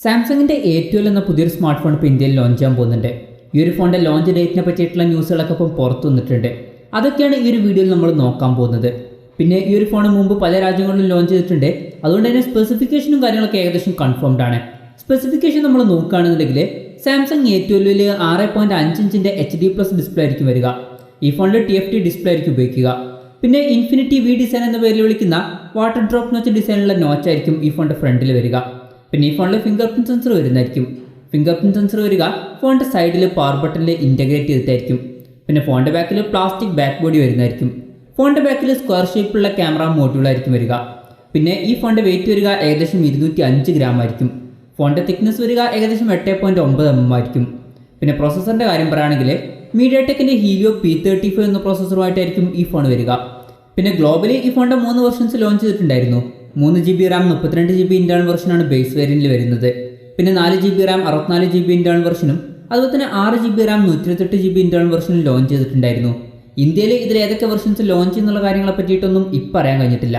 സാംസങ്ങിൻ്റെ A12 എന്ന പുതിയൊരു സ്മാർട്ട് ഫോൺ ഇപ്പോൾ ഇന്ത്യയിൽ ലോഞ്ച് ചെയ്യാൻ പോകുന്നുണ്ട്. ഈ ഒരു ഫോണിൻ്റെ ലോഞ്ച് ഡേറ്റിനെ പറ്റിയിട്ടുള്ള ന്യൂസുകളൊക്കെ ഇപ്പം പുറത്തു വന്നിട്ടുണ്ട്. അതൊക്കെയാണ് ഈ ഒരു വീഡിയോയിൽ നമ്മൾ നോക്കാൻ പോകുന്നത്. പിന്നെ ഈ ഒരു ഫോൺ മുമ്പ് പല രാജ്യങ്ങളിലും ലോഞ്ച് ചെയ്തിട്ടുണ്ട്. അതുകൊണ്ട് തന്നെ സ്പെസിഫിക്കേഷനും കാര്യങ്ങളൊക്കെ ഏകദേശം കൺഫേംഡ് ആണ്. സ്പെസിഫിക്കേഷൻ നമ്മൾ നോക്കുകയാണെന്നുണ്ടെങ്കിൽ സാംസങ് A12 6.5 ഇഞ്ചിൻ്റെ HD+ ഡിസ്പ്ലേ ആയിരിക്കും വരിക. ഈ ഫോണിൽ TFT ഡിസ്പ്ലേ ആയിരിക്കും ഉപയോഗിക്കുക. പിന്നെ ഇൻഫിനിറ്റി V ഡിസൈൻ എന്ന പേരിൽ വിളിക്കുന്ന വാട്ടർ ഡ്രോപ്പ് നോച്ച് ഡിസൈനുള്ള നോച്ചായിരിക്കും ഈ ഫോണിൻ്റെ ഫ്രണ്ടിൽ വരിക. പിന്നെ ഈ ഫോണിൽ ഫിംഗർ പ്രിൻറ്റ് സെൻസർ വരുന്നതായിരിക്കും. ഫിംഗർ പ്രിൻറ്റ് സെൻസർ വരിക ഫോണിൻ്റെ സൈഡിൽ പവർ ബട്ടണിൽ ഇൻറ്റഗ്രേറ്റ് ചെയ്തിട്ടായിരിക്കും. പിന്നെ ഫോണിൻ്റെ ബാക്കിൽ പ്ലാസ്റ്റിക് ബാക്ക് ബോഡി വരുന്നതായിരിക്കും. ഫോണിൻ്റെ ബാക്കിൽ സ്ക്വയർ ഷേപ്പിലുള്ള ക്യാമറ മോഡ്യൂളായിരിക്കും വരിക. പിന്നെ ഈ ഫോണിൻ്റെ വെയിറ്റ് വരിക ഏകദേശം 205 ഗ്രാം ആയിരിക്കും. ഫോണിൻ്റെ തിക്നെസ് വരിക ഏകദേശം 8.9 mm ആയിരിക്കും. പിന്നെ പ്രോസസ്സറിൻ്റെ കാര്യം പറയുകയാണെങ്കിൽ mediatekൻ്റെ helio P35 എന്ന പ്രോസസ്സറുമായിട്ടായിരിക്കും ഈ ഫോൺ വരിക. പിന്നെ ഗ്ലോബലി ഈ ഫോണിൻ്റെ 3 വെർഷൻസ് ലോഞ്ച് ചെയ്തിട്ടുണ്ടായിരുന്നു. 3GB RAM 32GB ഇന്റേണൽ വെർഷനാണ് ബേസ് വേരിയന്റിൽ വരുന്നത്. പിന്നെ 4GB RAM 64GB ഇന്റേണൽ വെർഷനും അതുപോലെ തന്നെ 6GB RAM 128GB internal വെർഷനും launch ചെയ്തിട്ടുണ്ടായിരുന്നു. ഇന്ത്യയിൽ ഇതിൽ ഏതൊക്കെ വെർഷൻസ് ലോഞ്ച് ചെയ്യുന്നുള്ള കാര്യങ്ങളെ പറ്റിയിട്ടൊന്നും ഇപ്പം അറിയാൻ കഴിഞ്ഞിട്ടില്ല.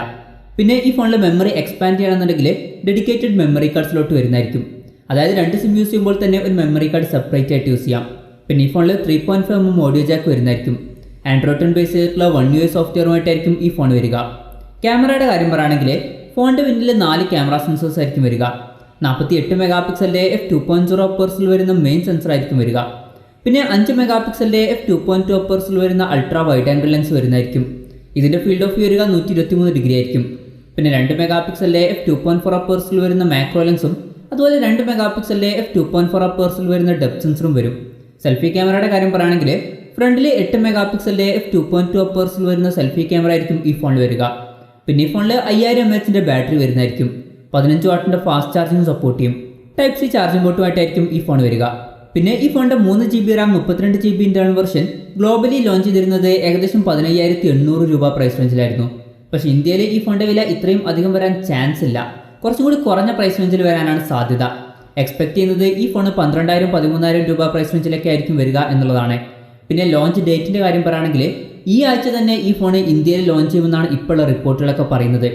പിന്നെ ഈ ഫോണിൽ മെമ്മറി എക്സ്പാൻഡ് ചെയ്യണമെന്നുണ്ടെങ്കിൽ ഡെഡിക്കേറ്റഡ് മെമ്മറി കാർഡ് സ്ലോട്ട് വരുന്നതായിരിക്കും. അതായത് 2 സിം യൂസ് ചെയ്യുമ്പോൾ തന്നെ ഒരു മെമ്മറി കാർഡ് സെപ്പറേറ്റ് ആയിട്ട് യൂസ് ചെയ്യാം. പിന്നെ ഈ ഫോണിൽ 3.5 mm ഓഡിയോ ജാക്ക് വരുന്നതായിരിക്കും. ആൻഡ്രോയിഡ് 10 ബേസ് ചെയ്തിട്ടുള്ള 1 UI സോഫ്റ്റ്വെയറുമായിട്ടായിരിക്കും ഈ ഫോൺ വരിക. ക്യാമറയുടെ കാര്യം പറയുകയാണെങ്കിൽ ഫോണിൻ്റെ പിന്നിൽ 4 ക്യാമറ സെൻസേഴ്സ് ആയിരിക്കും വരിക. 48 മെഗാപിക്സലിൻ്റെ f2.0 അപ്പേഴ്സിൽ വരുന്ന മെയിൻ സെൻസർ ആയിരിക്കും വരിക. പിന്നെ 5 മെഗാപിക്സലിൻ്റെ f2.2 അപ്പേഴ്സിൽ വരുന്ന അൾട്രാ വൈഡ് ആംഗിൾ ലെൻസ് വരുന്നതായിരിക്കും. ഇതിൻ്റെ ഫീൽഡ് ഓഫ് വ്യൂ വരിക 123 ഡിഗ്രി ആയിരിക്കും. പിന്നെ 2 മെഗാപിക്സലിൻ്റെ f2.4 അപ്പേഴ്സിൽ വരുന്ന മാക്രോ ലെൻസും അതുപോലെ 2 മെഗാപിക്സലിൻ്റെ f2.4 അപ്പേഴ്സിൽ വരുന്ന ഡെപ്ത് സെൻസറും വരും. സെൽഫി ക്യാമറയുടെ കാര്യം പറയുകയാണെങ്കിൽ ഫ്രണ്ടിൽ 8 മെഗാപിക്സലിൻ്റെ f2.2 അപ്പേഴ്സിൽ വരുന്ന സെൽഫി ക്യാമറ ആയിരിക്കും ഈ ഫോണിൽ വരിക. പിന്നെ ഈ ഫോണിൽ 5000 mAhന്റെ ബാറ്ററി വരുന്നതായിരിക്കും. 15 വാട്ടിൻ്റെ ഫാസ്റ്റ് ചാർജിങ് സപ്പോർട്ട് ചെയ്യും. Type-C ചാർജിംഗ് പോർട്ടുമായിട്ടായിരിക്കും ഈ ഫോൺ വരിക. പിന്നെ ഈ ഫോണിൻ്റെ 3GB RAM 32GB internal version globally launch ചെയ്തിരുന്നത് ഏകദേശം 15,800 രൂപ പ്രൈസ് റേഞ്ചിലായിരുന്നു. പക്ഷേ ഇന്ത്യയിൽ ഈ ഫോണിൻ്റെ വില ഇത്രയും അധികം വരാൻ ചാൻസ് ഇല്ല. കുറച്ചും കൂടി കുറഞ്ഞ പ്രൈസ് റേഞ്ചിൽ വരാനാണ് സാധ്യത. എക്സ്പെക്ട് ചെയ്യുന്നത് ഈ ഫോൺ 12,000-13,000 രൂപ പ്രൈസ് റേഞ്ചിലൊക്കെ ആയിരിക്കും വരിക എന്നുള്ളതാണ്. പിന്നെ ലോഞ്ച് ഡേറ്റിൻ്റെ കാര്യം പറയുകയാണെങ്കിൽ ഈ ആഴ്ച തന്നെ ഈ ഫോൺ ഇന്ത്യയിൽ ലോഞ്ച് ചെയ്യുമെന്നാണ് ഇപ്പോഴുള്ള റിപ്പോർട്ടുകളൊക്കെ പറയുന്നത്.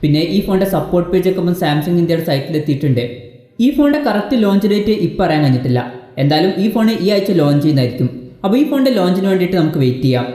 പിന്നെ ഈ ഫോണിൻ്റെ സപ്പോർട്ട് പേജൊക്കെ ഇപ്പം സാംസങ് ഇന്ത്യയുടെ സൈറ്റിൽ എത്തിയിട്ടുണ്ട്. ഈ ഫോണിൻ്റെ കറക്റ്റ് ലോഞ്ച് ഡേറ്റ് ഇപ്പം അറിയാൻ കഴിഞ്ഞിട്ടില്ല. എന്തായാലും ഈ ഫോൺ ഈ ആഴ്ച ലോഞ്ച് ചെയ്യുന്നതായിരിക്കും. അപ്പോൾ ഈ ഫോണിൻ്റെ ലോഞ്ചിന് വേണ്ടിയിട്ട് നമുക്ക് വെയിറ്റ് ചെയ്യാം.